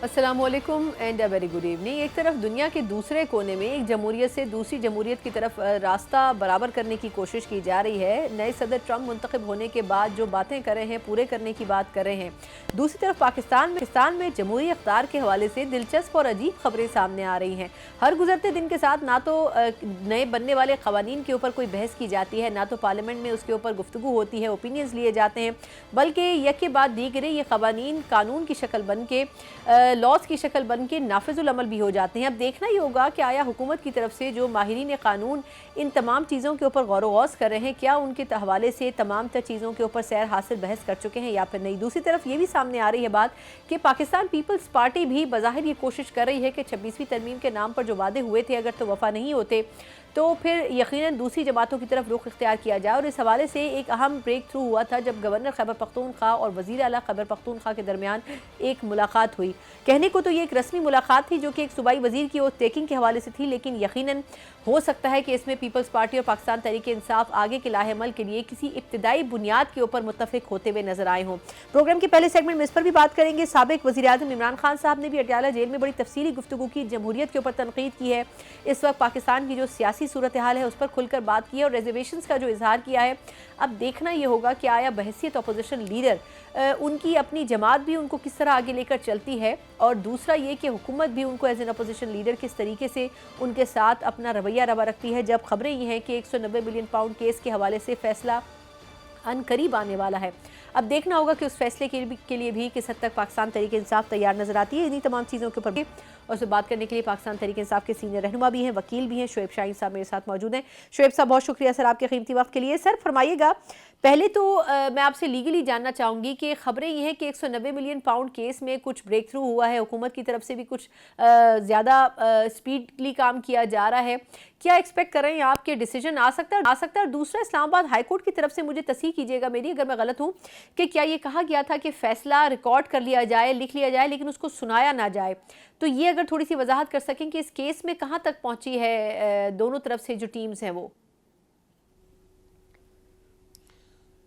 अस्सलामुअलैकुम and a very good evening. एक तरफ दुनिया के दूसरे कोने में एक जमहूरियत से दूसरी जमहूरियत की तरफ रास्ता बराबर करने की कोशिश की जा रही है। नए सदर ट्रंप मुंतखब होने के बाद जो बातें कर रहे हैं पूरे करने की बात कर रहे हैं। दूसरी तरफ पाकिस्तान में जमहूरी अख्तार के हवाले से दिलचस्प और अजीब खबरें सामने आ रही हैं। हर गुजरते दिन के साथ ना तो नए बनने वाले कवानीन के ऊपर कोई बहस की जाती है, ना तो पार्लियामेंट में उसके ऊपर गुफ्तगू होती है, ओपिनियंस लिए जाते हैं, बल्कि यके बाद दीगरे ये कवानीन कानून की शक्ल बन के लॉज की शक्ल बन के नाफिजुल अमल भी हो जाते हैं। अब देखना ही होगा कि आया हुकूमत की तरफ से जो माहिरीन कानून इन तमाम चीज़ों के ऊपर गौर गौस कर रहे हैं, क्या उनके हवाले से तमाम तर चीज़ों के ऊपर सैर हासिल बहस कर चुके हैं या फिर नहीं। दूसरी तरफ ये भी सामने आ रही है बात कि पाकिस्तान पीपल्स पार्टी भी बज़ाहिर ये कोशिश कर रही है कि 26वीं तरमीम के नाम पर जो वादे हुए थे अगर तो वफा नहीं होते तो फिर यकीनन दूसरी जमातों की तरफ रुख इख्तियार किया जाए। और इस हवाले से एक अहम ब्रेक थ्रू हुआ था जब गवर्नर खैबर पख्तूनख्वा और वज़ीर आला खैबर पख्तूनख्वा के दरमियान एक मुलाकात हुई। कहने को तो ये एक रस्मी मुलाकात थी जो कि एक सूबाई वज़ीर की ओर टेकिंग के हवाले से थी, लेकिन यकीनन हो सकता है कि इसमें पीपल्स पार्टी और पाकिस्तान तहरीक इंसाफ आगे के लाहेअमल के लिए किसी इब्तदाई बुनियाद के ऊपर मुत्तफिक होते हुए नजर आए हों। प्रोग्राम के पहले सेगमेंट में इस पर भी बात करेंगे। साबिक वज़ीर आज़म इमरान खान साहब ने भी अटियाला जेल में बड़ी तफसीली गुफ्तगू की, जमहूरियत के ऊपर तनकीद की है। इस वक्त पाकिस्तान की जो सियासी सूरत हाल है उस पर खुलकर बात की है और रिजर्वेशंस का जो इजहार किया है। अब देखना ये होगा कि आया बहैसियत अपोजिशन लीडर उनकी अपनी जमात भी उनको किस तरह आगे लेकर चलती है, और दूसरा ये कि हुकूमत भी उनको एज एन अपोजिशन लीडर किस तरीके से उनके साथ अपना रवैया रवा रखती है। जब खबरें ये हैं कि 190 मिलियन पाउंड केस के हवाले से फैसला अनकरीब आने वाला है। अब देखना होगा कि उस फैसले के लिए भी किस हद तक पाकिस्तान तहरीक इंसाफ तैयार नजर आती है। इन्हीं तमाम चीज़ों के ऊपर भी और उससे बात करने के लिए पाकिस्तान तहरीक इंसाफ के सीनियर रहनुमा भी हैं, वकील भी हैं, शोएब शाहीन साहब मेरे साथ मौजूद हैं। शोएब साहब, बहुत शुक्रिया सर आपके कीमती वक्त के लिए। सर फरमाइएगा, पहले तो मैं आपसे लीगली जानना चाहूँगी कि खबरें ये हैं कि 190 मिलियन पाउंड केस में कुछ ब्रेक थ्रू हुआ है, हुकूमत की तरफ से भी कुछ ज़्यादा स्पीडली काम किया जा रहा है। क्या एक्सपेक्ट कर रहे हैं आप कि डिसीजन आ सकता है? और दूसरा, इस्लामाबाद हाई कोर्ट की तरफ से मुझे तस्दीक कीजिएगा मेरी अगर मैं गलत हूँ, कि क्या ये कहा गया था कि फ़ैसला रिकॉर्ड कर लिया जाए, लिख लिया जाए, लेकिन उसको सुनाया ना जाए। तो ये अगर थोड़ी सी वजाहत कर सकें कि इस केस में कहाँ तक पहुँची है दोनों तरफ से जो टीम्स हैं वो।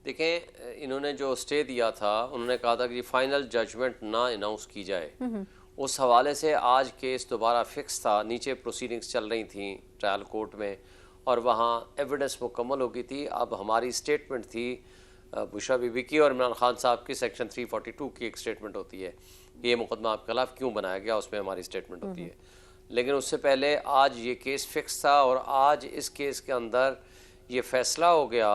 देखें, इन्होंने जो स्टे दिया था उन्होंने कहा था कि फाइनल जजमेंट ना अनाउंस की जाए। उस हवाले से आज केस दोबारा फिक्स था। नीचे प्रोसीडिंग्स चल रही थी ट्रायल कोर्ट में और वहाँ एविडेंस मुकम्मल हो गई थी। अब हमारी स्टेटमेंट थी बुशरा बीबी की और इमरान खान साहब की सेक्शन 342 की एक स्टेटमेंट होती है, ये मुकदमा आपके खिलाफ क्यों बनाया गया, उसमें हमारी स्टेटमेंट होती है। लेकिन उससे पहले आज ये केस फिक्स था और आज इस केस के अंदर ये फैसला हो गया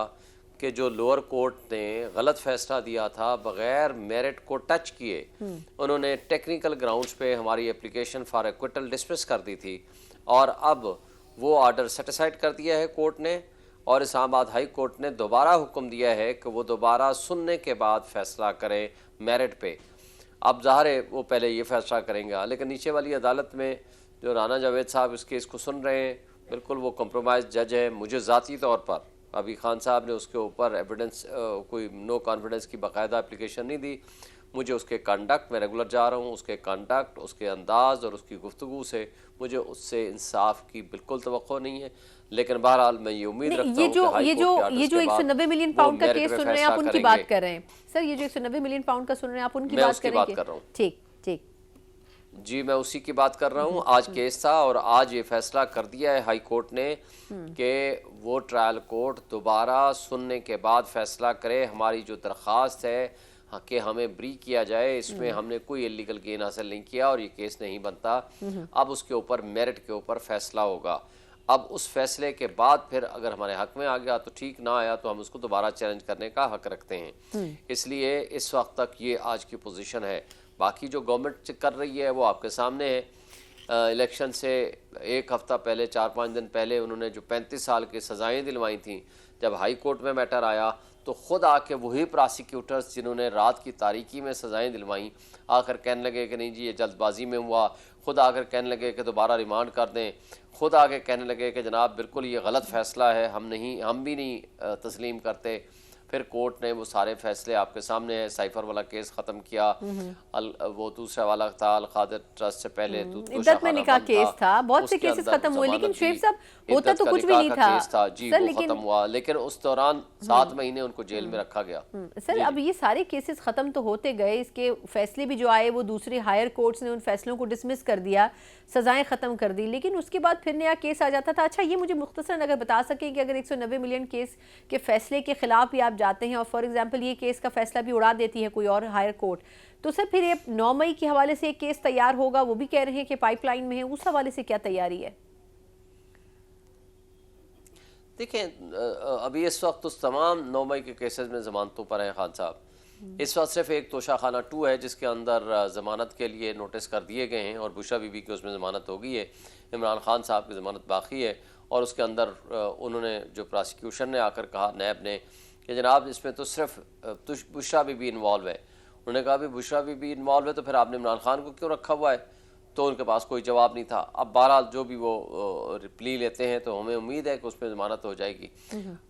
कि जो लोअर कोर्ट ने गलत फैसला दिया था बग़ैर मेरिट को टच किए, उन्होंने टेक्निकल ग्राउंड्स पे हमारी एप्लीकेशन फॉर एक्विटल डिसमिस कर दी थी और अब वो ऑर्डर सेटिसाइड कर दिया है कोर्ट ने। और इस्लामाबाद हाई कोर्ट ने दोबारा हुक्म दिया है कि वो दोबारा सुनने के बाद फैसला करें मेरिट पे। अब ज़ाहिर है वो पहले ये फैसला करेंगे, लेकिन नीचे वाली अदालत में जो राना जावेद साहब इस केस को सुन रहे हैं, बिल्कुल वो कंप्रोमाइज जज है। मुझे ज़ाती तौर पर अभी खान साहब ने उसके ऊपर एविडेंस कोई नो कॉन्फिडेंस की बाकायदा एप्लीकेशन नहीं दी। मुझे उसके कंडक्ट, मैं रेगुलर जा रहा हूँ, उसके कंडक्ट, उसके अंदाज और उसकी गुफ्तगू से मुझे उससे इंसाफ की बिल्कुल तवक्को नहीं है। लेकिन बहरहाल मैं ये उम्मीद रखता हूँ कि ये जो 190 मिलियन पाउंड का केस सुन रहे हैं आप उनकी बात कर रहे हैं सर, ये जो 190 मिलियन पाउंड का सुन रहे हैं आप उनकी बात कर रहे हैं? ठीक ठीक जी, मैं उसी की बात कर रहा हूँ। आज केस था और आज ये फैसला कर दिया है हाई कोर्ट ने कि वो ट्रायल कोर्ट दोबारा सुनने के बाद फैसला करे। हमारी जो दरख्वास्त है कि हमें ब्री किया जाए, इसमें हमने कोई इलीगल गेन हासिल नहीं किया और ये केस नहीं बनता। अब उसके ऊपर मेरिट के ऊपर फैसला होगा। अब उस फैसले के बाद फिर अगर हमारे हक में आ गया तो ठीक, ना आया तो हम उसको दोबारा चैलेंज करने का हक रखते हैं। इसलिए इस वक्त तक ये आज की पोजीशन है। बाकी जो गवर्नमेंट कर रही है वो आपके सामने है। इलेक्शन से एक हफ़्ता पहले, 4-5 दिन पहले उन्होंने जो 35 साल की सज़ाएँ दिलवाई थी, जब हाई कोर्ट में मैटर आया तो ख़ुद आके वही प्रोसिक्यूटर्स जिन्होंने रात की तारीकी में सज़ाएँ दिलवाई आकर कहने लगे कि नहीं जी ये जल्दबाजी में हुआ। ख़ुद आकर कहने लगे कि दोबारा रिमांड कर दें। ख़ुद आके कहने लगे कि जनाब बिल्कुल ये गलत फ़ैसला है, हम भी नहीं तस्लीम करते। फिर कोर्ट ने वो सारे फैसले आपके सामने है, साइफर वाला केस ख़त्म किया, वो दूसरा वाला था अल कादिर ट्रस्ट से पहले इद्दत में निकाह केस था, बहुत से केसेस खत्म हुए, लेकिन शेख साहब होता तो कुछ भी नहीं था केस था जी, सर, वो लेकिन खत्म हुआ, लेकिन उस दौरान 7 महीने उनको जेल में रखा गया। सर अब ये सारे केसेस खत्म तो होते गए, इसके फैसले भी जो आए वो दूसरे हायर कोर्ट्स ने उन फैसलों को डिसमिस कर दिया, सजाएं खत्म कर दी, लेकिन उसके बाद फिर नया केस आ जाता था। अच्छा, ये मुझे मुख्तसरन अगर बता सकें कि अगर 190 मिलियन केस के फैसले के खिलाफ भी आप जाते हैं और फॉर एग्जांपल ये केस का फैसला भी उड़ा देती है कोई और हायर कोर्ट, तो सर फिर ये 9 मई के हवाले से एक केस तैयार होगा, वो भी कह रहे हैं कि पाइपलाइन में है, उस हवाले से क्या तैयारी है? देखें, अभी इस वक्त उस तमाम 9 मई के केसेस में ज़मानतों पर हैं खान साहब। इस वक्त सिर्फ एक तोशाखाना 2 है जिसके अंदर ज़मानत के लिए नोटिस कर दिए गए हैं और बुशरा बीबी की उसमें ज़मानत हो गई है, इमरान खान साहब की ज़मानत बाकी है। और उसके अंदर उन्होंने जो प्रोसिक्यूशन ने आकर कहा, नैब ने, कि जनाब इसमें तो सिर्फ बुशरा बीबी इन्वॉल्व है। उन्होंने कहा भी बुशरा बीबी इन्वॉल्व है तो फिर आपने इमरान खान को क्यों रखा हुआ है? तो उनके पास कोई जवाब नहीं था। अब बहरहाल जो भी वो प्ली लेते हैं तो हमें उम्मीद है कि उसमें ज़मानत हो जाएगी।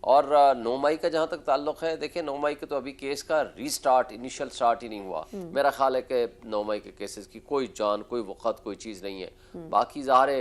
और 9 मई का जहाँ तक ताल्लुक़ है, देखिए 9 मई के तो अभी केस का रीस्टार्ट, इनिशियल स्टार्ट ही नहीं हुआ। मेरा ख्याल है कि 9 मई के केसेस की कोई जान, कोई वक़्त, कोई चीज़ नहीं है। बाकी ज़ाहिर है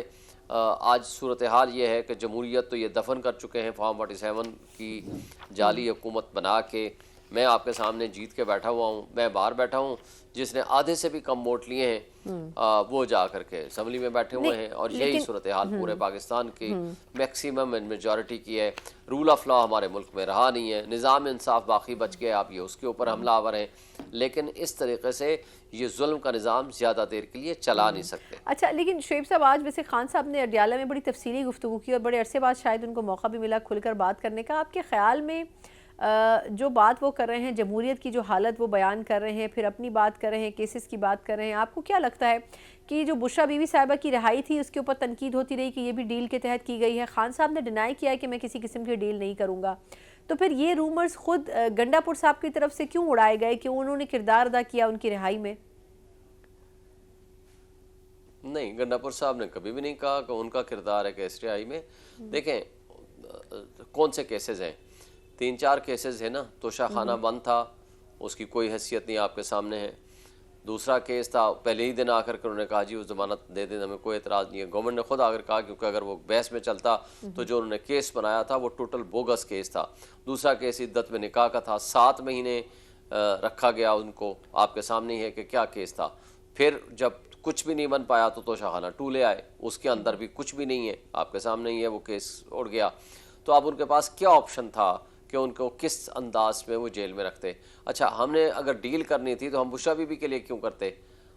आज सूरत हाल ये है कि जमहूरियत तो ये दफन कर चुके हैं फॉर्म 47 की जाली हुकूमत बना के। मैं आपके सामने जीत के बैठा हुआ हूँ, मैं बाहर बैठा हूँ, जिसने आधे से भी कम वोट लिए हैं वो जा करके असम्बली में बैठे हुए हैं। और यही सूरत हाल पूरे पाकिस्तान की मैक्सिमम मेजॉरिटी की है। रूल ऑफ लॉ हमारे मुल्क में रहा नहीं है, निज़ाम इंसाफ बाकी बच गया, आप ये उसके ऊपर हमलावर हैं, लेकिन इस तरीके से ये जुल्म का निज़ाम ज़्यादा देर के लिए चला नहीं सकते। अच्छा, लेकिन शुएब साहब आज वैसे खान साहब ने अडयाला में बड़ी तफसीली गुफ्तगू की और बड़े अरसे बाद शायद उनको मौका भी मिला खुलकर बात करने का। आपके ख्याल में जो बात वो कर रहे हैं, जमहूरियत की जो हालत वो बयान कर रहे हैं, फिर अपनी बात कर रहे हैं, केसेस की बात कर रहे हैं, आपको क्या लगता है कि जो बुशरा बीवी साहिबा की रिहाई थी उसके ऊपर तनकीद होती रही कि ये भी डील के तहत की गई है, खान साहब ने डिनाई किया है कि मैं किसी किस्म की डील नहीं करूँगा, तो फिर ये रूमर्स खुद गंडापुर साहब की तरफ से क्यों उड़ाए गए कि उन्होंने किरदार अदा किया उनकी रिहाई में? नहीं, गंडापुर साहब ने कभी भी नहीं कहा कि उनका किरदार है केस रिहाई में। देखें कौन से केसेस हैं, 3-4 केसेस है ना। तोशाखाना बंद था, उसकी कोई हैसियत नहीं आपके सामने है। दूसरा केस था, पहले ही दिन आकर के उन्होंने कहा जी वो ज़मानत दे दें, हमें कोई एतराज़ नहीं है। गवर्नमेंट ने खुद आकर कहा क्योंकि अगर वो बहस में चलता तो जो उन्होंने केस बनाया था वो टोटल बोगस केस था। दूसरा केस इद्दत में निकाह का था, 7 महीने रखा गया उनको, आपके सामने ही है कि क्या केस था। फिर जब कुछ भी नहीं बन पाया तो तोशाखाना 2 ले आए, उसके अंदर भी कुछ भी नहीं है, आपके सामने ही है, वो केस उड़ गया। तो अब उनके पास क्या ऑप्शन था कि उनको किस अंदाज में वो जेल में रखते। अच्छा, हमने अगर डील करनी थी तो हम बुशरा बीबी के लिए क्यों करते?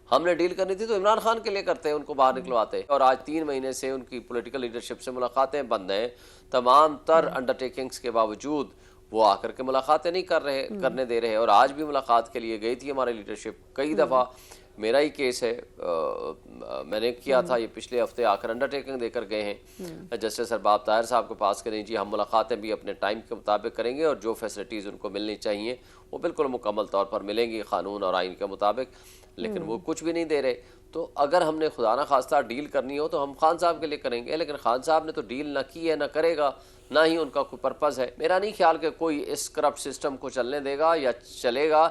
हमने डील करनी थी तो इमरान खान के लिए करते, उनको बाहर निकलवाते। और आज 3 महीने से उनकी पॉलिटिकल लीडरशिप से मुलाकातें बंद हैं। तमाम तर अंडरटेकिंग्स के बावजूद वो आकर के मुलाकातें नहीं करने दे रहे। और आज भी मुलाकात के लिए गई थी हमारी लीडरशिप कई दफ़ा। मेरा ही केस है, मैंने किया था, ये पिछले हफ्ते आकर अंडरटेकिंग देकर गए हैं जस्टिस अरबाब ताहिर साहब के पास करें जी हम मुलाकातें भी अपने टाइम के मुताबिक करेंगे और जो फैसिलिटीज़ उनको मिलनी चाहिए वो बिल्कुल मुकम्मल तौर पर मिलेंगी कानून और आइन के मुताबिक, लेकिन वो कुछ भी नहीं दे रहे। तो अगर हमने खुदा ना खास्ता डील करनी हो तो हम खान साहब के लिए करेंगे, लेकिन खान साहब ने तो डील ना की है, ना करेगा, ना ही उनका कोई पर्पज़ है। मेरा नहीं ख्याल कि कोई इस करप्ट सिस्टम को चलने देगा या चलेगा।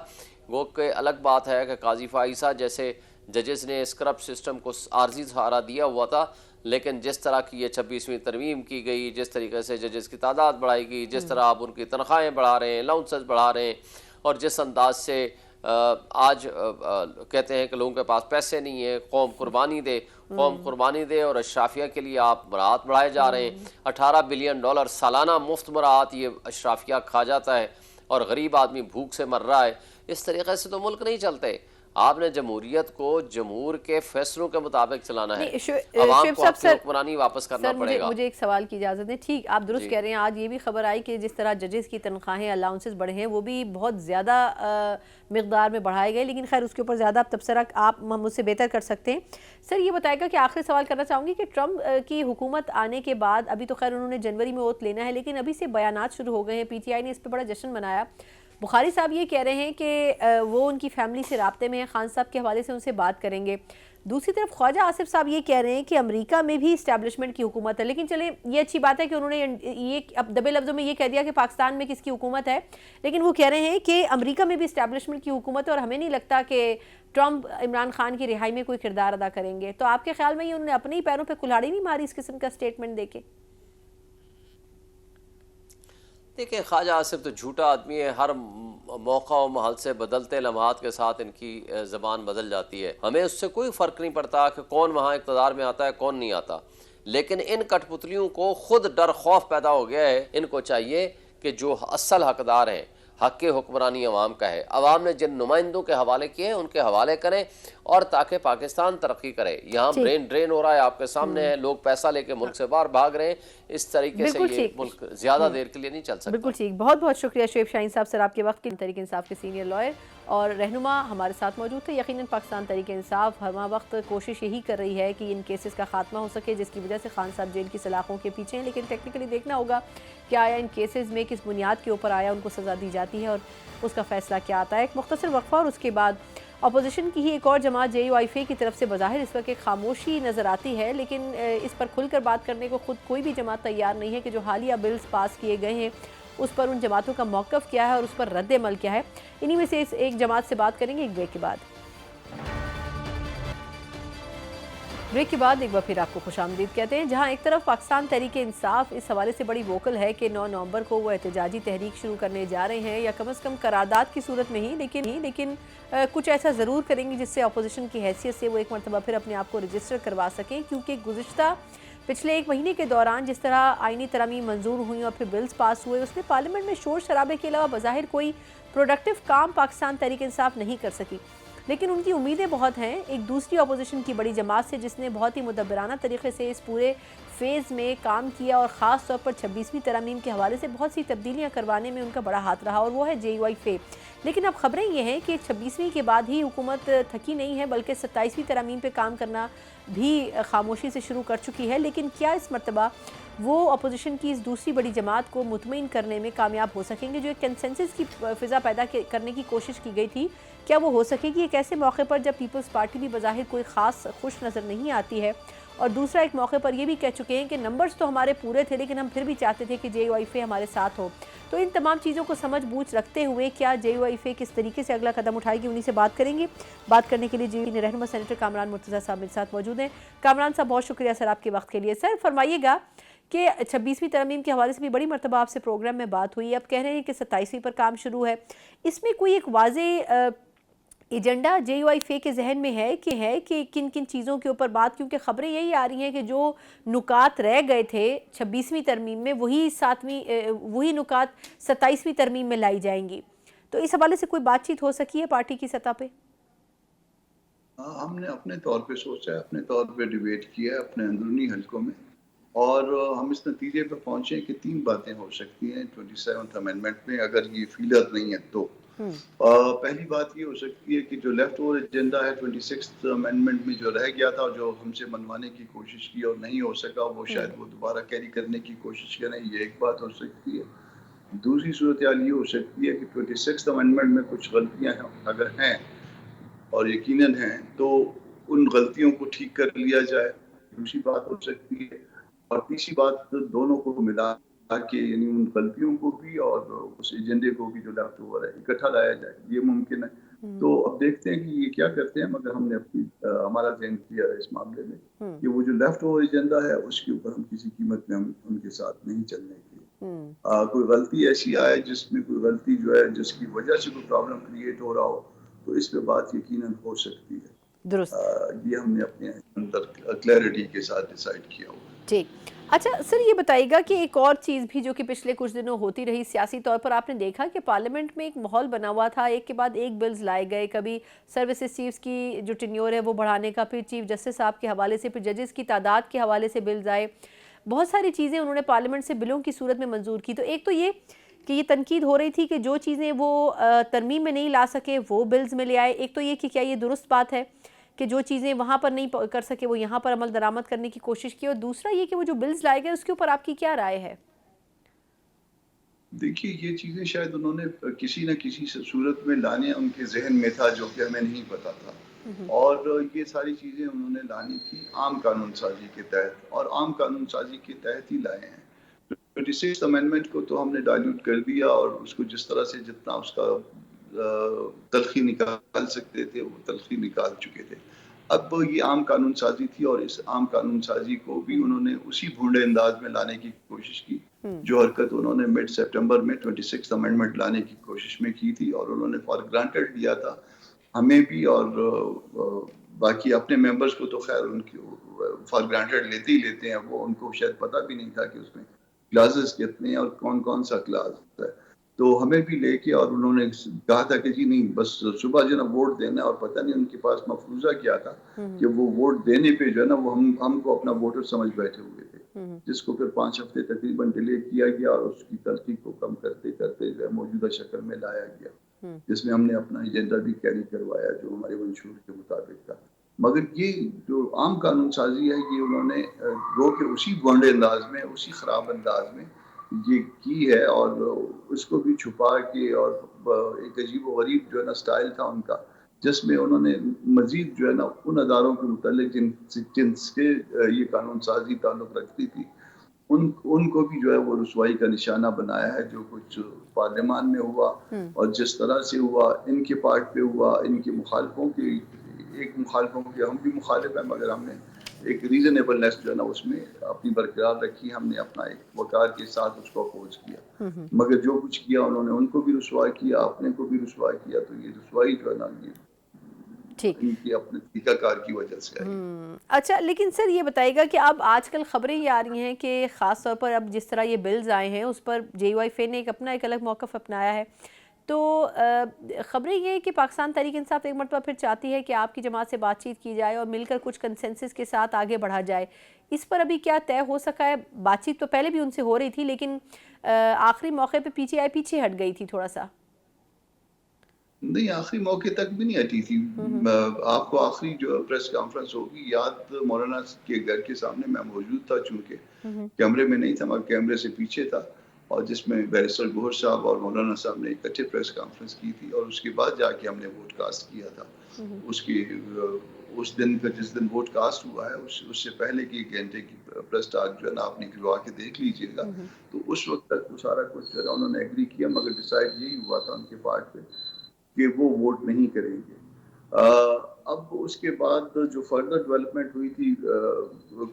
वो के अलग बात है कि काजी फाइसा जैसे जजेस ने इस करप्ट सिस्टम को आर्जी सहारा दिया हुआ था, लेकिन जिस तरह की ये 26वीं तरमीम की गई, जिस तरीके से जजेस की तादाद बढ़ाई गई, जिस तरह आप उनकी तनख्वाहें बढ़ा रहे हैं, अलाउंसेस बढ़ा रहे हैं, और जिस अंदाज से आज कहते हैं कि लोगों के पास पैसे नहीं है, कौम कुर्बानी दे, कौम कुर्बानी दे, और अशराफिया के लिए आप मराहत बढ़ाए जा रहे हैं। $18 बिलियन सालाना मुफ्त मराहत ये अशराफिया खा जाता है और गरीब आदमी भूख से मर रहा है। इस तरीके से तो मुल्क नहीं चलते। आपने जमहूरियत को जमहूर के फैसलों के मुताबिक चलाना है, अवाम को अपनी हुक्मरानी वापस करना पड़ेगा। मुझे एक सवाल की इजाज़त दें। ठीक, आप दुरुस्त कह रहे हैं। आज ये भी खबर आई कि जिस तरह जजेस की तनख्वाहें, अलाउंसेस बढ़े हैं वो भी बहुत ज़्यादा मिकदार में बढ़ाए गए, लेकिन खैर उसके ऊपर ज़्यादा तबसरा आप मुझसे बेहतर कर सकते हैं। सर ये बताएगा कि आखिरी सवाल करना चाहूँगी कि ट्रम्प की हुकूमत आने के बाद, अभी तो खैर उन्होंने जनवरी में ओथ लेना है, लेकिन अभी से बयानात शुरू हो गए हैं, PTI ने इस पर बड़ा जश्न मनाया, बुखारी साहब ये कह रहे हैं कि वो उनकी फैमिली से राब्ते में हैं, खान साहब के हवाले से उनसे बात करेंगे। दूसरी तरफ ख्वाजा आसिफ साहब ये कह रहे हैं कि अमेरिका में भी इस्टेब्लिशमेंट की हुकूमत है। लेकिन चले, ये अच्छी बात है कि उन्होंने ये अब दबे लफ्ज़ों में ये कह दिया कि पाकिस्तान में किसकी हुकूमत है, लेकिन वो कह रहे हैं कि अमेरिका में भी इस्टेब्लिशमेंट की हुकूमत है और हमें नहीं लगता कि ट्रंप इमरान खान की रिहाई में कोई किरदार अदा करेंगे। तो आपके ख्याल में ये उन्होंने अपने ही पैरों पर कुल्हाड़ी नहीं मारी इस किस्म का स्टेटमेंट देके? देखिए, ख्वाजा आसिफ तो झूठा आदमी है। हर मौका और महल से बदलते लम्हात के साथ इनकी ज़बान बदल जाती है। हमें उससे कोई फ़र्क नहीं पड़ता कि कौन वहाँ इक़्तिदार में आता है, कौन नहीं आता। लेकिन इन कठपुतलियों को खुद डर खौफ पैदा हो गया है। इनको चाहिए कि जो असल हकदार हैं, हक के हुक्मरानी अवाम का है, अवाम ने जिन नुमाइंदों के हवाले किए हैं उनके हवाले करें, और ताकि पाकिस्तान तरक्की करे। यहाँ ब्रेन ड्रेन हो रहा है, आपके सामने है, लोग पैसा लेके मुल्क से बाहर भाग रहे हैं। इस तरीके से ये मुल्क ज़्यादा देर के लिए नहीं चल सकता। बिल्कुल ठीक। बहुत बहुत शुक्रिया शुएब शाहीन साहब सर, आपके वक्त के। तहरीक इंसाफ के सीनियर लॉयर और रहनुमा हमारे साथ मौजूद थे। यकीनन पाकिस्तान तहरीक इंसाफ हर वक्त कोशिश यही कर रही है कि इन केसेस का खात्मा हो सके जिसकी वजह से खान साहब जेल की सलाखों के पीछे हैं। लेकिन टेक्निकली देखना होगा कि आया इन केसेस में किस बुनियाद के ऊपर आया उनको सज़ा दी जाती है और उसका फैसला क्या आता है। एक मुख्तसर वक्फा और उसके बाद अपोजिशन की ही एक और जमात JUIF की तरफ से बज़ाहिर इस वक्त एक खामोशी नज़र आती है, लेकिन इस पर खुलकर बात करने को खुद कोई भी जमात तैयार नहीं है कि जो हालिया बिल्स पास किए गए हैं उस पर उन जमातों का मौक़िफ़ क्या है और उस पर रद्द अमल क्या है। इन्हीं में से एक जमात से बात करेंगे एक ब्रेक के बाद। ब्रेक के बाद एक बार फिर आपको खुशामदीद कहते हैं। जहां एक तरफ पाकिस्तान तहरीक इंसाफ इस हवाले से बड़ी वोकल है कि 9 नवंबर को वो एहतजाजी तहरीक शुरू करने जा रहे हैं, या कम अज़ कम करारदाद की सूरत में ही, लेकिन कुछ ऐसा ज़रूर करेंगे जिससे अपोजिशन की हैसियत से वो एक मरतबा फिर अपने आप को रजिस्टर करवा सकें। क्योंकि गुज़िश्ता पिछले एक महीने के दौरान जिस तरह आईनी तरमीम मंजूर हुई और फिर बिल्स पास हुए, उसमें पार्लियामेंट में शोर शराबे के अलावा बज़ाहिर कोई प्रोडक्टिव काम पाकिस्तान तहरीक इंसाफ नहीं कर सकी। लेकिन उनकी उम्मीदें बहुत हैं एक दूसरी अपोजिशन की बड़ी जमात से, जिसने बहुत ही मुदब्बराना तरीके से इस पूरे फेज़ में काम किया और ख़ास तौर पर 26वीं तरमीम के हवाले से बहुत सी तब्दीलियां करवाने में उनका बड़ा हाथ रहा, और वो है JUIF। लेकिन अब ख़बरें ये हैं कि 26वीं के बाद ही हुकूमत थकी नहीं है, बल्कि 27वीं तरमीम पे काम करना भी खामोशी से शुरू कर चुकी है। लेकिन क्या इस मरतबा वो अपोजिशन की इस दूसरी बड़ी जमात को मुतमईन करने में कामयाब हो सकेंगे? जो एक कंसेंसस की फ़िज़ा पैदा करने की कोशिश की गई थी, क्या वो हो सकेगी एक ऐसे मौके पर जब पीपल्स पार्टी भी बज़ाहिर कोई ख़ास खुश नज़र नहीं आती है? और दूसरा, एक मौके पर ये भी कह चुके हैं कि नंबर्स तो हमारे पूरे थे लेकिन हम फिर भी चाहते थे कि JUIF हमारे साथ हो। तो इन तमाम चीज़ों को समझ बूझ रखते हुए क्या JUIF किस तरीके से अगला कदम उठाएगी, उन्हीं से बात करेंगे। बात करने के लिए जी रहनुमा सेनेटर कामरान मुर्तज़ा साहब मेरे साथ मौजूद हैं। कामरान साहब, बहुत शुक्रिया सर आपके वक्त के लिए। सर फरमाइएगा कि 26वीं तरमीम के हवाले से भी बड़ी मरतबा आपसे प्रोग्राम में बात हुई, अब कह रहे हैं कि 27वीं पर काम शुरू है। इसमें कोई एक वाज़ेह एजेंडा JUIF के जहन में है कि किन किन चीज़ों के ऊपर बात, क्योंकि ख़बरें यही आ रही हैं कि जो नुकात रह गए थे 26वीं तरमीम में वही नुकात 27वीं तरमीम में लाई जाएंगी। तो इस हवाले से कोई बातचीत हो सकी है पार्टी की सतह पे? हमने अपने तौर पे सोचा है, अपने तौर पे डिबेट किया है अपने अंदरूनी हलकों में, और हम इस नतीजे पर पहुंचे कि 3 बातें हो सकती हैं 27th अमेंडमेंट में, अगर ये फीलर नहीं है तो। पहली बात ये हो सकती है कि जो लेफ्ट ओवर एजेंडा है 26th अमेंडमेंट में जो रह गया था और जो हमसे मनवाने की कोशिश की और नहीं हो सका, वो शायद वो दोबारा कैरी करने की कोशिश करें, ये एक बात हो सकती है। दूसरी सूरत हाल ये हो सकती है कि 26th अमेंडमेंट में कुछ गलतियाँ अगर हैं और यकीनन हैं, तो उन गलतियों को ठीक कर लिया जाए, दूसरी बात हो सकती है। और तीसरी बात, दोनों को मिला के यानी उन गलतियों को भी और उस एजेंडे को भी जो लेफ्ट ओवर है इकट्ठा लाया जाए, ये मुमकिन है। तो अब देखते हैं कि ये क्या करते हैं, मगर हमने हमारा ज़हन किया है इस मामले में कि वो जो लेफ्ट ओवर एजेंडा है उसके ऊपर हम किसी कीमत में हम उनके साथ नहीं चलने के। कोई गलती ऐसी आए जिसमें कोई गलती जो है जिसकी वजह से कोई प्रॉब्लम क्रिएट हो रहा हो, तो इस पे बात यकीनन हो सकती है। दुरुस्त। ये हमने अपने अंदर क्लैरिटी के साथ डिसाइड किया हुआ। ठीक। अच्छा सर, ये बताइएगा कि एक और चीज़ भी जो कि पिछले कुछ दिनों होती रही सियासी तौर पर, आपने देखा कि पार्लियामेंट में एक माहौल बना हुआ था, एक के बाद एक बिल्स लाए गए, कभी सर्विसेज चीफ्स की जो टेन्योर है वो बढ़ाने का, फिर चीफ जस्टिस साहब के हवाले से, फिर जजेस की तादाद के हवाले से बिल्स आए। बहुत सारी चीज़ें उन्होंने पार्लियामेंट से बिलों की सूरत में मंजूर की। तो एक तो ये कि ये तनकीद हो रही थी कि जो चीज़ें वो तरमीम में नहीं ला सके वो बिल्स में ले आए। एक तो ये कि क्या ये दुरुस्त बात है कि जो चीज़ें वहाँ पर नहीं कर सके वो यहाँ पर अमल दरामद करने की कोशिश की, और दूसरा ये कि वो जो बिल्स लाए गए उसके ऊपर आपकी क्या राय है? देखिए, ये चीज़ें शायद उन्होंने किसी न किसी सूरत में लाने उनके ज़हन में था, जो कि हमें नहीं पता था। और ये सारी चीज़ें उन्होंने लानी थी आम कानून साज़ी के तहत, और आम कानून साज़ी के तहत ही लाए हैं। 26th अमेंडमेंट को तो हमने डाइल्यूट कर दिया, और उसको जिस तरह से जितना उसका तलख़ी निकाल सकते थे, वो तलख़ी निकाल चुके थे। अब ये आम कानून साज़ी थी, और इस आम कानून साज़ी को भी उन्होंने उसी भोंडे अंदाज़ में लाने की कोशिश की, जो हरकत उन्होंने मिड सितंबर में 26th अमेंडमेंट लाने की कोशिश में की थी, और उन्होंने फॉर ग्रांटेड लिया था हमें भी, और बाकी अपने मेंबर्स को तो खैर उनकी फॉर ग्रांटेड लेते ही लेते हैं। वो उनको शायद पता भी नहीं था कि उसमें क्लासेस कितने हैं और कौन-कौन सा क्लास है। तो हमें भी लेके, और उन्होंने कहा था कि जी नहीं, बस सुबह जो है ना वोट देना है, और पता नहीं उनके पास मफरूज़ा क्या था कि वो वोट देने पे जो है ना वो हमको अपना वोटर समझ बैठे हुए थे, जिसको फिर 5 हफ्ते तकरीबन डिले किया गया, और उसकी तलख़ी को कम करते-करते जो है मौजूदा शक्ल में लाया गया, जिसमें हमने अपना एजेंडा भी कैरी करवाया, जो हमारे मंशूर के मुताबिक था। मगर ये जो आम कानून साज़ी है, ये उन्होंने गो के उसी भोंडे अंदाज़ में, उसी ख़राब अंदाज़ में ये की है, और उसको भी छुपा के, और एक अजीब-व-ग़रीब जो है ना स्टाइल था उनका, जिसमें उन्होंने मज़ीद जो है ना उन अदारों के मुतालिक जिनसे ये कानून साज़ी ताल्लुक़ रखती थी, उनको भी जो है वो रुसवाई का निशाना बनाया है। जो कुछ पार्लियामान में हुआ, और जिस तरह से हुआ, इनके पार्ट पे हुआ, इनके मुखालफों के, एक मुखालफों के हम भी मुखालिफ हैं, मगर हमने एक रीजनेबलनेस जो है ना उसमें अपनी बरकरार रखी, हमने अपना एक वकार के साथ उसको अपोज किया। मगर जो कुछ किया उन्होंने, उनको भी रुसवा किया, अपने को भी रुसवा किया। तो ये रुसवाई जो है ना, ये ठीक। इनकी अपने तरीकाकार की वजह से आई। अच्छा, लेकिन सर ये बताइएगा कि अब आजकल ख़बरें ये आ रही हैं कि ख़ास तौर पर अब जिस तरह ये बिल्स आए हैं उस पर JUIF ने एक अलग मौक़िफ़ अपनाया है। तो ख़बरें ये हैं कि पाकिस्तान तहरीक इंसाफ एक मरतबा फिर चाहती है कि आपकी जमात से बातचीत की जाए और मिलकर कुछ कंसेंसस के साथ आगे बढ़ा जाए। इस पर अभी क्या तय हो सका है? बातचीत तो पहले भी उनसे हो रही थी, लेकिन आखिरी मौके पे PTI पीछे हट गई थी थोड़ा-सा। नहीं, आखिरी मौके तक भी नहीं हटी थी। आपको आखिरी जो प्रेस कॉन्फ्रेंस होगी याद, मौलाना के घर के सामने मैं मौजूद था, चूंकि कैमरे में नहीं था, मगर कैमरे से पीछे था, और जिसमें बैरिस्टर गोहर साहब और मौलाना साहब ने इकट्ठे प्रेस कॉन्फ्रेंस की थी, और उसके बाद जाके हमने वोट कास्ट किया था। उसकी उस दिन का, जिस दिन वोट कास्ट हुआ है, उससे पहले की 1 घंटे की प्रेस टॉक जो है ना, आप निकलवा के देख लीजिएगा। तो उस वक्त तक वो सारा कुछ जो है उन्होंने एग्री किया, मगर डिसाइड यही हुआ था उनके पार्ट पे कि वो वोट नहीं करेंगे। अब उसके बाद जो फर्दर डेवलपमेंट हुई थी,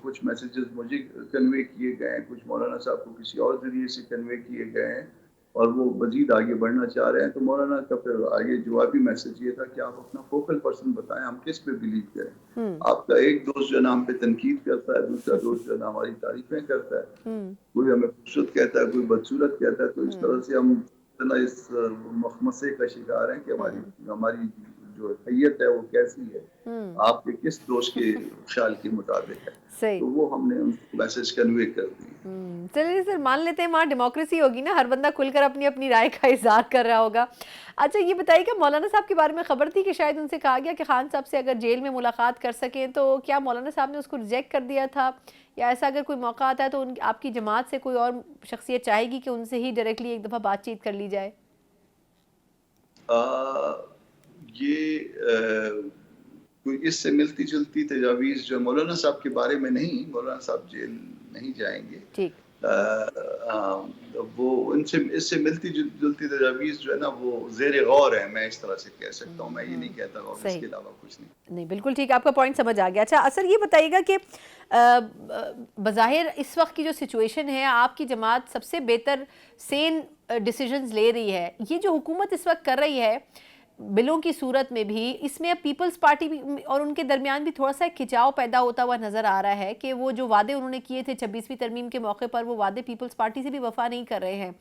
कुछ मैसेजेस मुझे कन्वे किए गए हैं, कुछ मौलाना साहब को किसी और ज़रिए से कन्वे किए गए हैं, और वो मज़ीद आगे बढ़ना चाह रहे हैं। तो मौलाना का फिर आगे जवाबी मैसेज ये था कि आप अपना फोकल पर्सन बताएं, हम किस पे बिलीव करें। आपका एक दोस्त जो है ना हम पे तनकीद करता है, दूसरा दोस्त जो है ना हमारी तारीफें करता है, कोई हमें खूबसूरत कहता है, कोई बदसूरत कहता है। तो इस तरह से हम इस मखमसे का शिकार हैं कि हमारी जो हैयत है वो कैसी है, आपके किस दोस्त के ख्याल के मुताबिक है। सही। तो वो हमने उनको मैसेज कन्वे कर दी। चलिए सर, मान लेते हैं वहाँ डेमोक्रेसी होगी ना, हर बंदा खुलकर अपनी अपनी राय का इज़हार कर रहा होगा। अच्छा ये बताइए, मौलाना साहब के बारे में खबर थी कि शायद उनसे कहा गया कि खान साहब से अगर जेल में मुलाकात कर सकें, तो क्या मौलाना साहब ने उसको रिजेक्ट कर दिया था, या ऐसा अगर कोई मौका आता है तो आपकी जमात से कोई और शख्सियत चाहेगी कि उनसे ही डायरेक्टली एक दफ़ा बातचीत कर ली जाए? ये कोई इससे मिलती जुलती तजावीज़ जो मौलाना साहब के बारे में नहीं, मौलाना साहब जेल नहीं जाएंगे। ठीक। वो उनसे इससे मिलती जुलती तजावीज़ जो है ना वो ज़ेर गौर है, मैं इस तरह से कह सकता हूँ। मैं ये नहीं कहता, और इसके अलावा कुछ नहीं। नहीं, बिल्कुल ठीक, आपका पॉइंट समझ आ गया। अच्छा असर ये बताइएगा कि बज़ाहिर इस वक्त की जो सिचुएशन है, आपकी जमात सबसे बेहतर सेन डिसीजंस ले रही है। ये जो हुकूमत इस वक्त कर रही है बिलों की सूरत में भी, इसमें अब पीपल्स पार्टी भी और उनके दरमियान भी थोड़ा सा खिंचाव पैदा होता हुआ नज़र आ रहा है कि वो जो वादे उन्होंने किए थे 26वीं तरमीम के मौके पर, वो वादे पीपल्स पार्टी से भी वफा नहीं कर रहे हैं।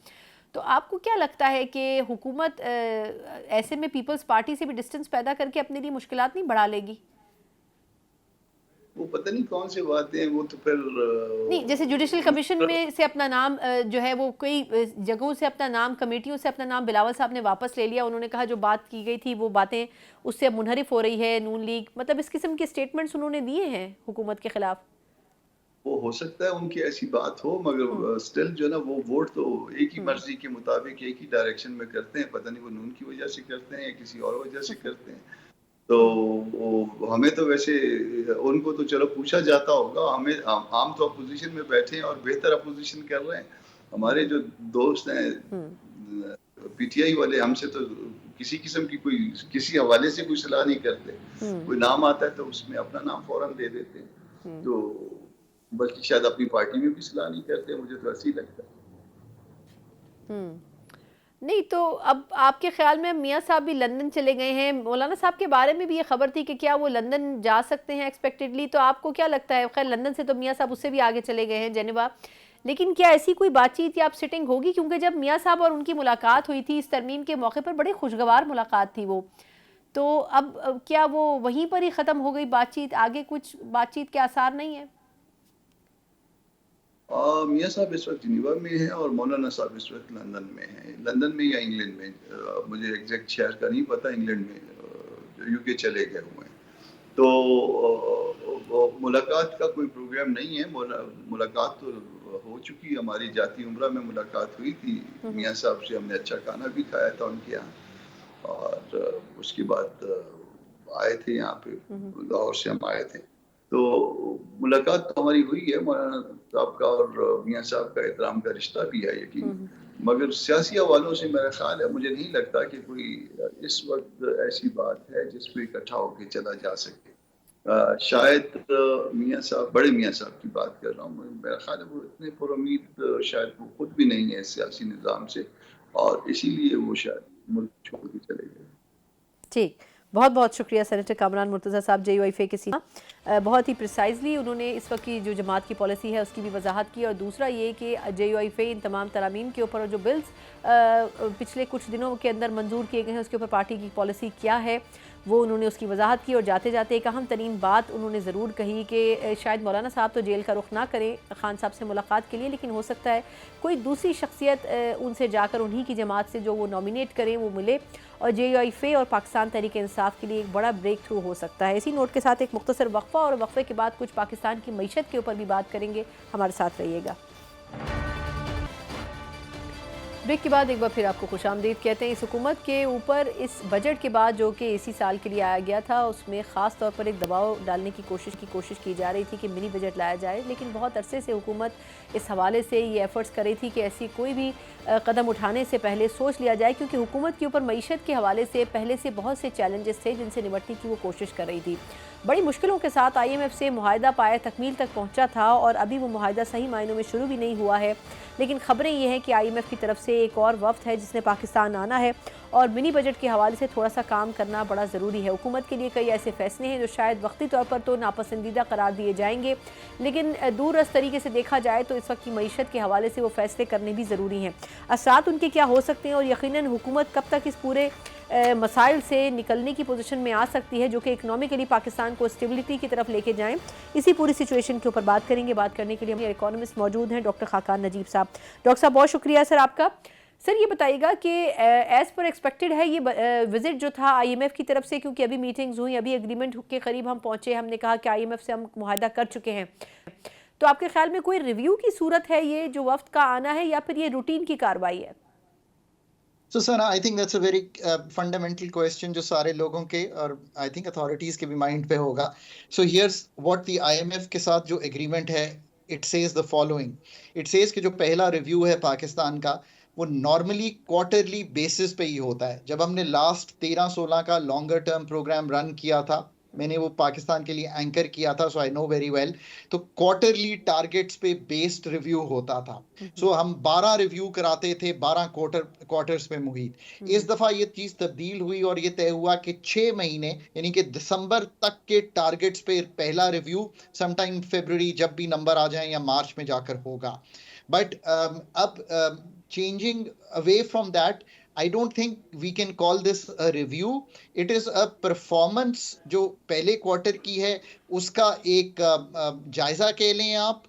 तो आपको क्या लगता है कि हुकूमत ऐसे में पीपल्स पार्टी से भी डिस्टेंस पैदा करके अपने लिए मुश्किलात नहीं बढ़ा लेगी? वो पता नहीं कौन से वादे हैं, वो तो फिर नहीं, जैसे जुडिशल कमीशन में से अपना नाम जो है वो कई जगहों से अपना नाम, कमेटियों से अपना नाम बिलावल साहब ने वापस ले लिया। उन्होंने कहा जो बात की गई थी वो बातें उससे अब मुनहरिफ हो रही है नून लीग, मतलब इस किस्म के स्टेटमेंट्स उन्होंने दिए हैं हुकूमत के खिलाफ। वो हो सकता है उनकी ऐसी बात हो, मगर स्टिल जो है ना, वो वोट तो एक ही मर्जी के मुताबिक एक ही डायरेक्शन में करते हैं। पता नहीं वो नून की वजह से करते हैं या किसी और वजह से करते हैं। तो वो हमें तो वैसे, उनको तो चलो पूछा जाता होगा, हमें हम तो अपोजिशन में बैठे हैं और बेहतर अपोजिशन कर रहे हैं। हमारे जो दोस्त हैं पीटीआई वाले, हमसे तो किसी किस्म की कोई, किसी हवाले से कोई सलाह नहीं करते। कोई नाम आता है तो उसमें अपना नाम फौरन दे देते हैं। तो बल्कि शायद अपनी पार्टी में भी सलाह नहीं करते, मुझे तो ऐसे ही लगता है। नहीं तो अब आपके ख्याल में मियाँ साहब भी लंदन चले गए हैं, मौलाना साहब के बारे में भी ये खबर थी कि क्या वो लंदन जा सकते हैं एक्सपेक्टेडली, तो आपको क्या लगता है? खैर लंदन से तो मियाँ साहब उससे भी आगे चले गए हैं जेनेवा, लेकिन क्या ऐसी कोई बातचीत या आप सिटिंग होगी? क्योंकि जब मियाँ साहब और उनकी मुलाकात हुई थी इस तरमीम के मौके पर, बड़ी खुशगवार मुलाकात थी वो, तो अब क्या वो वहीं पर ही ख़त्म हो गई बातचीत? आगे कुछ बातचीत के आसार नहीं है? मियाँ साहब इस वक्त जिनेवा में हैं और मौलाना साहब इस वक्त लंदन में हैं। लंदन में या इंग्लैंड में, मुझे एग्जैक्ट शहर का नहीं पता। इंग्लैंड में, यूके चले गए हुए हैं। तो मुलाकात का कोई प्रोग्राम नहीं है। मुलाकात तो हो चुकी, हमारी जाती उम्रा में मुलाकात हुई थी। मियाँ साहब से हमने अच्छा खाना भी खाया था उनके यहाँ, और उसके बाद आए थे यहाँ पे, लाहौर से हम आए थे। तो मुलाकात तो हमारी हुई है। मौलाना साहब का और मियाँ साहब का एहतराम का रिश्ता भी है यकीन, मगर सियासी हवालों से मेरा ख्याल है, मुझे नहीं लगता कि कोई इस वक्त ऐसी बात है जिस पे इकट्ठा होकर चला जा सके। शायद मियाँ साहब, बड़े मियाँ साहब की बात कर रहा हूँ, मेरा ख्याल है वो इतने पुरुम्मीद शायद वो खुद भी नहीं है सियासी निज़ाम से, और इसीलिए वो शायद मुल्क छोड़ के चले गए। ठीक, बहुत बहुत शुक्रिया सेनेटर कामरान मुर्तज़ा साहब, JUIF के सीनियर। बहुत ही प्रिसाइजली उन्होंने इस वक्त की जो जमात की पॉलिसी है उसकी भी वजाहत की, और दूसरा ये कि JUIF इन तमाम तरामीम के ऊपर और जो बिल्स पिछले कुछ दिनों के अंदर मंजूर किए गए हैं उसके ऊपर पार्टी की पॉलिसी क्या है वो उन्होंने उसकी वजाहत की। और जाते जाते एक अहम तरीन बात उन्होंने ज़रूर कही कि शायद मौलाना साहब तो जेल का रुख ना करें खान साहब से मुलाकात के लिए, लेकिन हो सकता है कोई दूसरी शख्सियत उनसे जाकर उन्हीं की जमात से जो वो नॉमिनेट करें वो मिले, और JUIF और पाकिस्तान तहरीक इंसाफ के लिए एक बड़ा ब्रेक थ्रू हो सकता है। इसी नोट के साथ एक मुख्तसर वक्फा, और वक्फे के बाद कुछ पाकिस्तान की मईशत के ऊपर भी बात करेंगे। हमारे साथ रहिएगा। ब्रेक के बाद एक बार फिर आपको खुशामदीद कहते हैं। इस हुकूमत के ऊपर इस बजट के बाद जो कि इसी साल के लिए आया गया था, उसमें ख़ास तौर पर एक दबाव डालने की कोशिश की जा रही थी कि मिनी बजट लाया जाए, लेकिन बहुत अरसे से हुकूमत इस हवाले से ये एफ़र्ट्स कर रही थी कि ऐसी कोई भी कदम उठाने से पहले सोच लिया जाए, क्योंकि हुकूमत के ऊपर मईशत के हवाले से पहले से बहुत से चैलेंजेस थे जिनसे निपटने की वो कोशिश कर रही थी। बड़ी मुश्किलों के साथ IMF से मुआहदा पाया तकमील तक पहुंचा था, और अभी वो मुआहदा सही मायनों में शुरू भी नहीं हुआ है, लेकिन ख़बरें ये हैं कि IMF की तरफ से एक और वफ्द है जिसने पाकिस्तान आना है, और मिनी बजट के हवाले से थोड़ा सा काम करना बड़ा ज़रूरी है। हुकूमत के लिए कई ऐसे फ़ैसले हैं जो शायद वक्ती तौर पर तो नापसंदीदा करार दिए जाएंगे, लेकिन दूररस तरीके से देखा जाए तो इस वक्त की मईशत के हवाले से वो फ़ैसले करने भी ज़रूरी हैं। असरात उनके क्या हो सकते हैं, और यकीनन हुकूमत कब तक इस पूरे मसाइल से निकलने की पोजीशन में आ सकती है जो कि इकनॉमिकली पाकिस्तान को स्टेबिलिटी की तरफ लेके जाएं, इसी पूरी सिचुएशन के ऊपर बात करेंगे। बात करने के लिए हमारे इकोनॉमिस्ट मौजूद हैं, डॉक्टर खाकान नजीब साहब। डॉक्टर साहब बहुत शुक्रिया सर आपका। सर ये बताइएगा कि एज़ पर एक्सपेक्टेड है ये विज़िट जो था IMF की तरफ से, क्योंकि अभी मीटिंग्स हुई, अभी एग्रीमेंट के करीब हम पहुँचे, हमने कहा कि IMF से हम मुआहदा कर चुके हैं, तो आपके ख्याल में कोई रिव्यू की सूरत है ये जो वफ्द का आना है, या फिर ये रूटीन की कार्रवाई है? So sir, I think that's a very fundamental question जो सारे लोगों के और I think authorities के भी माइंड पे होगा. So here's what the IMF के साथ जो एग्रीमेंट है, it says the following. It says कि जो पहला रिव्यू है पाकिस्तान का वो नॉर्मली क्वार्टरली बेसिस पे ही होता है. जब हमने लास्ट 13-16 का लॉन्गर टर्म प्रोग्राम रन किया था, मैंने वो पाकिस्तान के लिए एंकर किया था, सो आई नो वेरी वेल, तो क्वार्टरली टारगेट्स पे बेस्ड रिव्यू होता था. सो हम 12 रिव्यू कराते थे 12 क्वार्टर्स पे मुहीत. इस दफ़ा ये चीज़ तब्दील हुई और ये तय हुआ कि 6 महीने यानी कि दिसंबर तक के टारगेट्स पे पहला रिव्यू समटाइम फरवरी जब भी नंबर आ जाए या मार्च में जाकर होगा. बट अब changing away from that, I don't think we can call this a review. It is a performance जो पहले क्वार्टर की है उसका एक जायजा कह लें आप,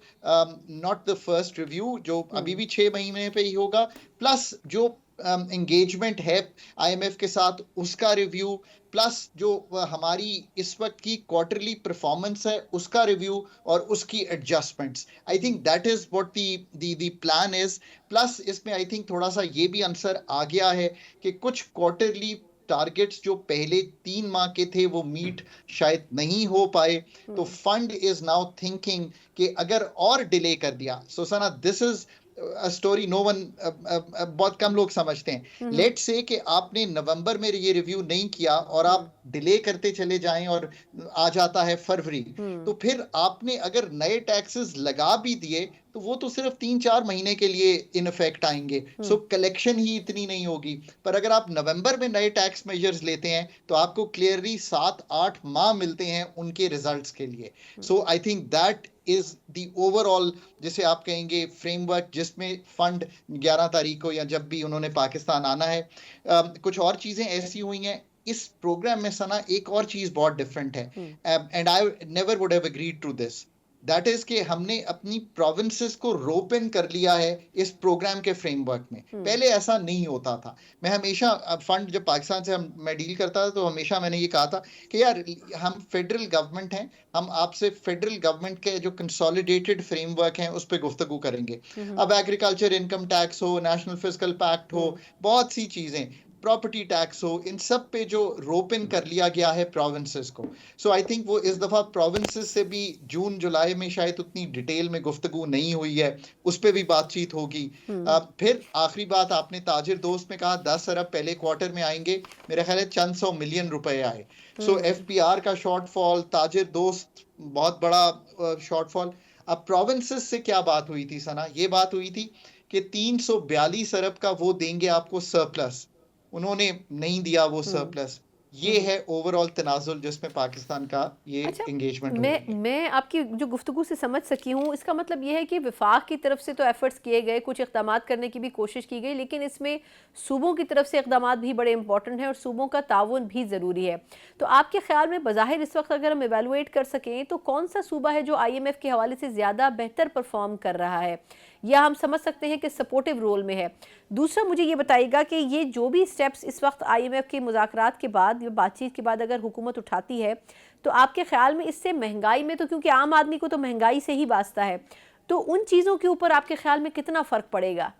not the first review जो अभी भी 6 महीने पे ही होगा, प्लस जो एंगेजमेंट है IMF के साथ उसका रिव्यू, प्लस जो हमारी इस वक्त की क्वार्टरली परफॉर्मेंस है उसका रिव्यू और उसकी adjustments, I think that is what the plan is. Plus इसमें आई थिंक थोड़ा सा ये भी आंसर आ गया है कि कुछ क्वार्टरली टारगेट्स जो पहले 3 माह के थे वो मीट शायद नहीं हो पाए, तो फंड इज नाउ थिंकिंग कि अगर और डिले कर दिया, so Sana this is story no one, बहुत कम लोग समझते हैं। लेट्स से कि आपने नवंबर में ये रिव्यू नहीं किया और आप डिले करते चले जाएं और आ जाता है फरवरी, तो फिर आपने अगर नए टैक्सेस लगा भी दिए तो वो तो सिर्फ 3-4 महीने के लिए इन इफेक्ट आएंगे, सो कलेक्शन ही इतनी नहीं होगी। पर अगर आप नवंबर में नए टैक्स मेजर्स लेते हैं तो आपको क्लियरली 7-8 माह मिलते हैं उनके रिजल्ट्स के लिए। So I think that is the overall, जिसे आप कहेंगे फ्रेमवर्क, जिसमें फंड 11 तारीख को या जब भी उन्होंने पाकिस्तान आना है। कुछ और चीजें ऐसी हुई हैं इस प्रोग्राम में सना, एक और चीज बहुत डिफरेंट है, and I never would have agreed to this, that is कि हमने अपनी प्रोविंसेस को रोप इन कर लिया है इस प्रोग्राम के फ्रेमवर्क में। पहले ऐसा नहीं होता था। मैं हमेशा फंड जब पाकिस्तान से मैं डील करता था तो हमेशा मैंने ये कहा था कि यार हम फेडरल गवर्नमेंट हैं, हम आपसे फेडरल गवर्नमेंट के जो कंसोलिडेटेड फ्रेमवर्क हैं उस पर गुफ्तगू करेंगे। अब एग्रीकल्चर इनकम टैक्स हो, नेशनल फिस्कल पैक्ट हो, बहुत सी चीजें, प्रॉपर्टी टैक्स हो, इन सब पे जो रोप इन कर लिया गया है प्रोविंसेस को। सो आई थिंक वो इस दफा प्रोविंसेस से भी जून जुलाई में शायद उतनी डिटेल में गुफ्तगू नहीं हुई है, उस पे भी बातचीत होगी। फिर आखिरी बात, आपने ताजिर दोस्त में कहा 10 अरब पहले क्वार्टर में आएंगे, मेरा ख्याल है चंद 100 मिलियन रुपए आए। सो FPR का शॉर्टफॉल, ताजिर दोस्त बहुत बड़ा शॉर्टफॉल। अब प्रोविंसेस से क्या बात हुई थी सना, ये बात हुई थी कि 342 अरब का वो देंगे आपको सरप्लस, उन्होंने नहीं दिया वो सरप्लस। ये है ओवरऑल तनाजुल जिसमें पाकिस्तान का ये एंगेजमेंट। मैं आपकी जो गुफ्तगू से समझ सकी हूँ, इसका मतलब ये है कि विफाक की तरफ से तो एफर्ट्स किए गए, कुछ इक़दामात करने की भी कोशिश की गई, लेकिन इसमें सूबों की तरफ से इक़दामात भी बड़े इंपॉर्टेंट हैं और सूबों का ताउन भी ज़रूरी है। तो आपके ख्याल में बज़ाहिर इस वक्त अगर हम एवेलुएट कर सकें तो कौन सा सूबा है जो IMF के हवाले से ज़्यादा बेहतर परफॉर्म कर रहा है, या हम समझ सकते हैं कि सपोर्टिव रोल में है? दूसरा, मुझे ये बताइएगा कि ये जो भी स्टेप्स इस वक्त IMF के मुज़ाकरात के बाद या बातचीत के बाद अगर हुकूमत उठाती है, तो आपके ख्याल में इससे महंगाई में, तो क्योंकि आम आदमी को तो महंगाई से ही वास्ता है, तो उन चीज़ों के ऊपर आपके ख्याल में कितना फ़र्क पड़ेगा?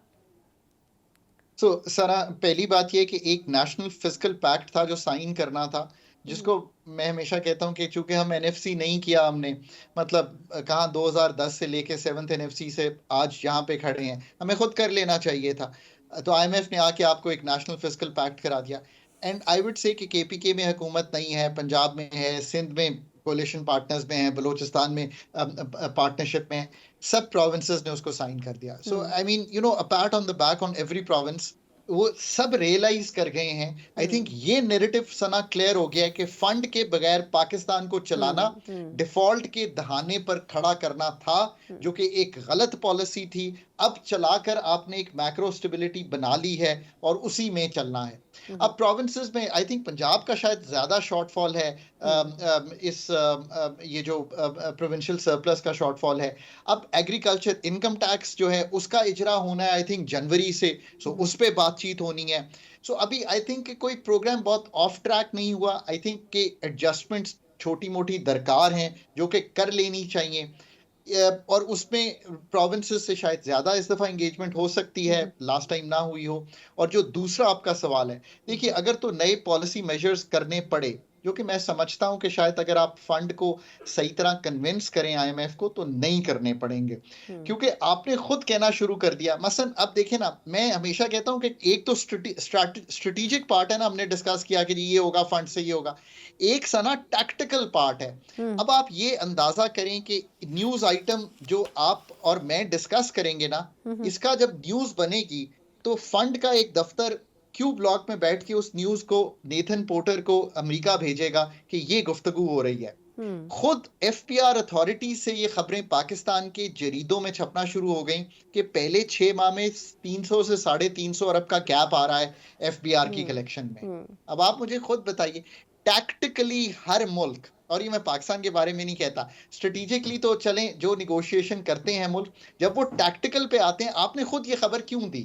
सरा, पहली बात यह कि एक नेशनल फिस्कल पैक्ट था जो साइन करना था, जिसको मैं हमेशा कहता हूं कि चूंकि हम NFC नहीं किया, हमने मतलब कहाँ 2010 से लेके 7th NFC से आज यहाँ पे खड़े हैं, हमें खुद कर लेना चाहिए था। तो IMF ने आके आपको एक नेशनल फिस्कल पैक्ट करा दिया। एंड आई वुड से कि KPK में हुकूमत नहीं है, पंजाब में है, सिंध में कोलिशन पार्टनर्स में है, बलूचिस्तान में पार्टनरशिप में है, सब प्रोविंसेस ने उसको साइन कर दिया। So I mean you know, a pat on the back on every province, वो सब रियलाइज कर गए हैं। आई थिंक ये नैरेटिव सना क्लियर हो गया है कि फंड के बगैर पाकिस्तान को चलाना डिफॉल्ट के दहाने पर खड़ा करना था, जो कि एक गलत पॉलिसी थी। अब चलाकर आपने एक मैक्रो स्टेबिलिटी बना ली है और उसी में चलना है। अब प्रोविंसेस में आई थिंक पंजाब का शायद ज्यादा शॉर्टफॉल है, ये जो प्रोविंशियल सरप्लस का शॉर्टफॉल है। अब एग्रीकल्चर इनकम टैक्स जो है उसका इजरा होना है आई थिंक जनवरी से, सो उस पे बातचीत होनी है। सो अभी आई थिंक कोई प्रोग्राम बहुत ऑफ ट्रैक नहीं हुआ। आई थिंक के एडजस्टमेंट्स छोटी मोटी दरकार हैं जो कि कर लेनी चाहिए, और उसमें प्रोविंसेस से शायद ज्यादा इस दफा एंगेजमेंट हो सकती है, लास्ट टाइम ना हुई हो। और जो दूसरा आपका सवाल है, देखिए अगर तो नए पॉलिसी मेजर्स करने पड़े, जो कि मैं समझता हूं कि शायद अगर आप फंड को सही तरह कन्विंस करें IMF को, तो नहीं करने पड़ेंगे, क्योंकि आपने खुद कहना शुरू कर दिया। मसलन अब देखें ना, मैं हमेशा कहता हूं कि एक तो स्ट्रेटेजिक पार्ट है ना, हमने डिस्कस किया कि ये होगा फंड से ये होगा, एक सना टैक्टिकल पार्ट है। अब आप ये अंदाजा करें कि न्यूज आइटम जो आप और मैं डिस्कस करेंगे ना, इसका जब न्यूज बनेगी तो फंड का एक दफ्तर क्यू ब्लॉक में बैठ के उस न्यूज को नेथन पोर्टर को अमेरिका भेजेगा कि ये गुफ्तगू हो रही है। खुद FPR अथॉरिटी से ये खबरें पाकिस्तान के जरीदों में छपना शुरू हो गई कि पहले 6 माह में 300 से 350 अरब का गैप आ रहा है FBR की कलेक्शन में। अब आप मुझे खुद बताइए, टैक्टिकली हर मुल्क और ये मैं पाकिस्तान के बारे में नहीं कहता, स्ट्रेटेजिकली तो चलें, जो निगोशिएशन करते हैं मुल्क, जब वो टैक्टिकल पे आते हैं, आपने खुद ये खबर क्यों दी?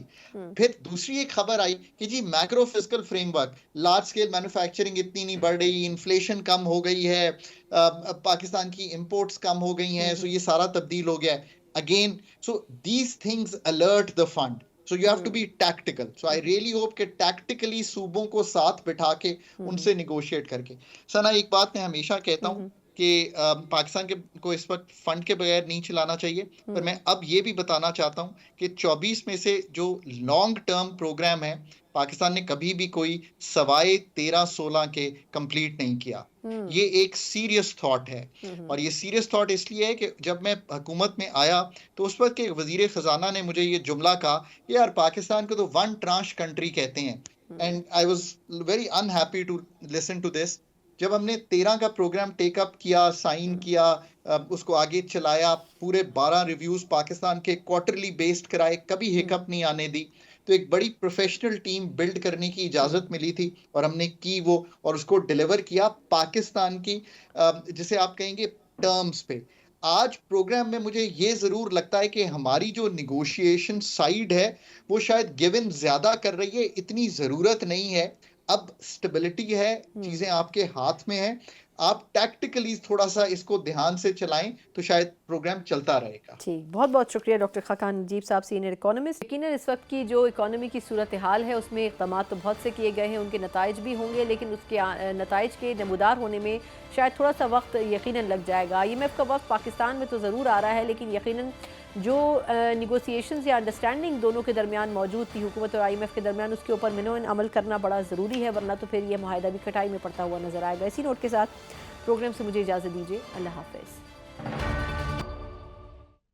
फिर दूसरी एक खबर आई कि जी macro physical framework, large scale manufacturing इतनी नहीं बढ़ रही, इन्फ्लेशन कम हो गई है, पाकिस्तान की इंपोर्ट्स कम हो गई हैं, सो ये सारा तब्दील हो गया है again. So these things alert the fund. So you have to be tactical. So I really hope कि tactically सूबों को साथ बिठा के उनसे negotiate करके. सना, एक बात मैं हमेशा कहता हूँ कि पाकिस्तान के को इस वक्त फंड के बगैर नहीं चलाना चाहिए, पर मैं अब ये भी बताना चाहता हूँ कि 24 में से जो लॉन्ग टर्म प्रोग्राम है, पाकिस्तान ने कभी भी कोई सवाए 13-16 के कंप्लीट नहीं किया. ये एक सीरियस थॉट है, और ये सीरियस थॉट इसलिए है कि जब मैं हुकूमत में आया तो उस वक्त के वजीर खजाना ने मुझे ये जुमला कहा कि यार पाकिस्तान को तो वन ट्रांश कंट्री कहते हैं, and I was very unhappy to listen to this. जब हमने 13 का प्रोग्राम टेकअप किया, साइन किया, उसको आगे चलाया, पूरे 12 रिव्यूज पाकिस्तान के क्वार्टरली बेस्ड कराए, कभी हिकअप नहीं आने दी, तो एक बड़ी प्रोफेशनल टीम बिल्ड करने की इजाज़त मिली थी और हमने की वो, और उसको डिलीवर किया पाकिस्तान की जिसे आप कहेंगे टर्म्स पे. आज प्रोग्राम में मुझे ये ज़रूर लगता है कि हमारी जो निगोशिएशन साइड है वो शायद गिवन ज़्यादा कर रही है, इतनी ज़रूरत नहीं है. अब स्टेबिलिटी है, चीज़ें आपके हाथ में है, आप टैक्टिकली थोड़ा सा इसको ध्यान से चलाएं तो शायद प्रोग्राम चलता रहेगा. ठीक, बहुत बहुत शुक्रिया डॉक्टर खाकान नजीब साहब, सीनियर इकोनॉमिस्ट. यकीनन इस वक्त की जो इकोनॉमी की सूरत हाल है उसमें इक़दाम तो बहुत से किए गए हैं, उनके नताइज भी होंगे, लेकिन उसके नताइज के नमूदार होने में शायद थोड़ा सा वक्त यकीनन लग जाएगा. IMF का वक्त पाकिस्तान में तो ज़रूर आ रहा है, लेकिन यकीनन जो निगोसिएशंस या अंडरस्टैंडिंग दोनों के दरमियान मौजूद थी हुकूमत और IMF के दरमियान, उसके ऊपर मिनोन अमल करना बड़ा ज़रूरी है, वरना तो फिर यह माहिदा भी कटाई में पड़ता हुआ नजर आएगा. इसी नोट के साथ प्रोग्राम से मुझे इजाज़त दीजिए. अल्लाह हाफ़िज़.